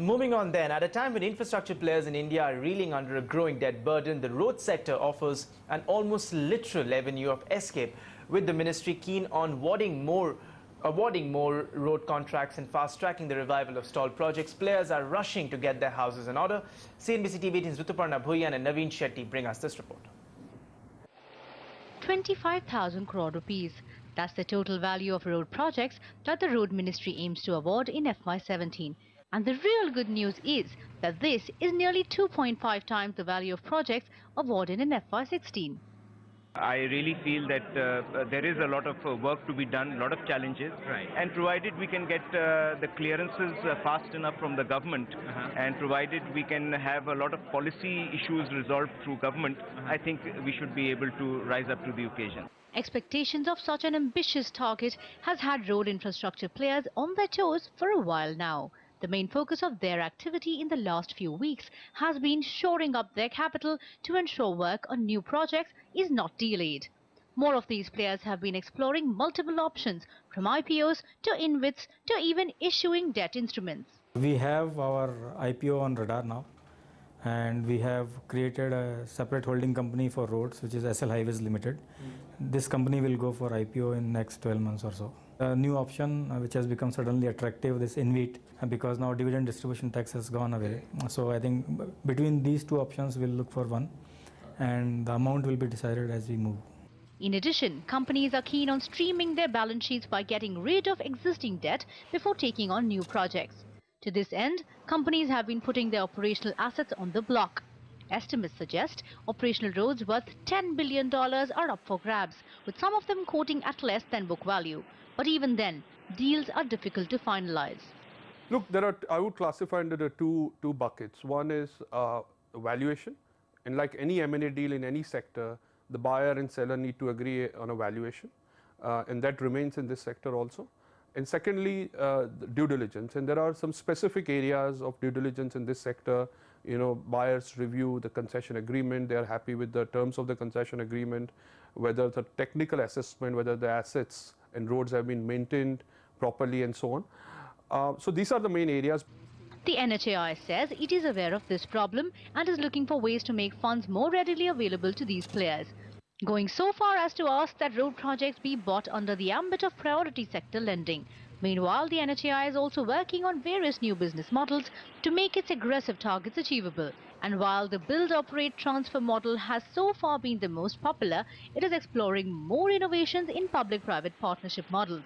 Moving on then, at a time when infrastructure players in India are reeling under a growing debt burden, the road sector offers an almost literal avenue of escape, with the ministry keen on awarding more road contracts and fast-tracking the revival of stalled projects. Players are rushing to get their houses in order. CNBC TV18's Rituparna Bhuyan and Naveen Shetty bring us this report. 25,000 crore rupees. That's the total value of road projects that the Road Ministry aims to award in FY17. And the real good news is that this is nearly 2.5 times the value of projects awarded in FY16. I really feel that there is a lot of work to be done, a lot of challenges, and provided we can get the clearances fast enough from the government, and provided we can have a lot of policy issues resolved through government, I think we should be able to rise up to the occasion. Expectations of such an ambitious target has had road infrastructure players on their toes for a while now. The main focus of their activity in the last few weeks has been shoring up their capital to ensure work on new projects is not delayed. More of these players have been exploring multiple options, from IPOs to InvITs to even issuing debt instruments. We have our IPO on radar now, and we have created a separate holding company for roads, which is SL Highways Limited. This company will go for IPO in next 12 months or so. A new option which has become suddenly attractive, this InvIT, because now dividend distribution tax has gone away. So I think between these two options we'll look for one, and the amount will be decided as we move. In addition, companies are keen on streaming their balance sheets by getting rid of existing debt before taking on new projects. To this end, companies have been putting their operational assets on the block. Estimates suggest operational roads worth $10 billion are up for grabs, with some of them quoting at less than book value. But even then, deals are difficult to finalize. Look, I would classify into the two buckets. One is valuation, and like any M&A deal in any sector, the buyer and seller need to agree on a valuation, and that remains in this sector also. And secondly, due diligence, and there are some specific areas of due diligence in this sector. You know, buyers review the concession agreement, they are happy with the terms of the concession agreement, whether the technical assessment, whether the assets and roads have been maintained properly, and so on. So these are the main areas. The NHAI says it is aware of this problem and is looking for ways to make funds more readily available to these players, going so far as to ask that road projects be bought under the ambit of priority sector lending. Meanwhile, the NHAI is also working on various new business models to make its aggressive targets achievable. And while the build, operate, transfer model has so far been the most popular, it is exploring more innovations in public-private partnership models.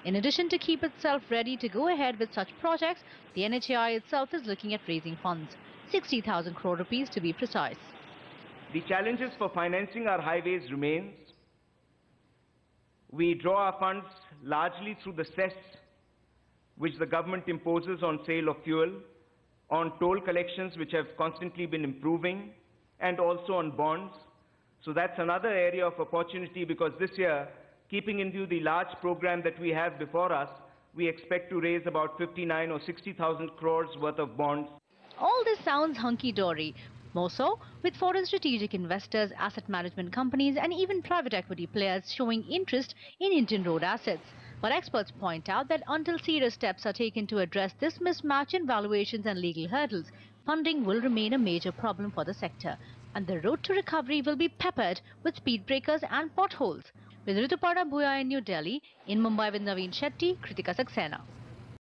In addition to keep itself ready to go ahead with such projects, the NHAI itself is looking at raising funds, 60,000 crore rupees to be precise. The challenges for financing our highways remains. We draw our funds largely through the cess which the government imposes on sale of fuel, on toll collections which have constantly been improving, and also on bonds. So that's another area of opportunity, because this year, keeping in view the large program that we have before us, we expect to raise about 59 or 60,000 crores worth of bonds. All this sounds hunky-dory. More so, with foreign strategic investors, asset management companies and even private equity players showing interest in Indian road assets. But experts point out that until serious steps are taken to address this mismatch in valuations and legal hurdles, funding will remain a major problem for the sector. And the road to recovery will be peppered with speed breakers and potholes. With Rituparna Bhuyan in New Delhi, in Mumbai with Naveen Shetty, Kritika Saxena.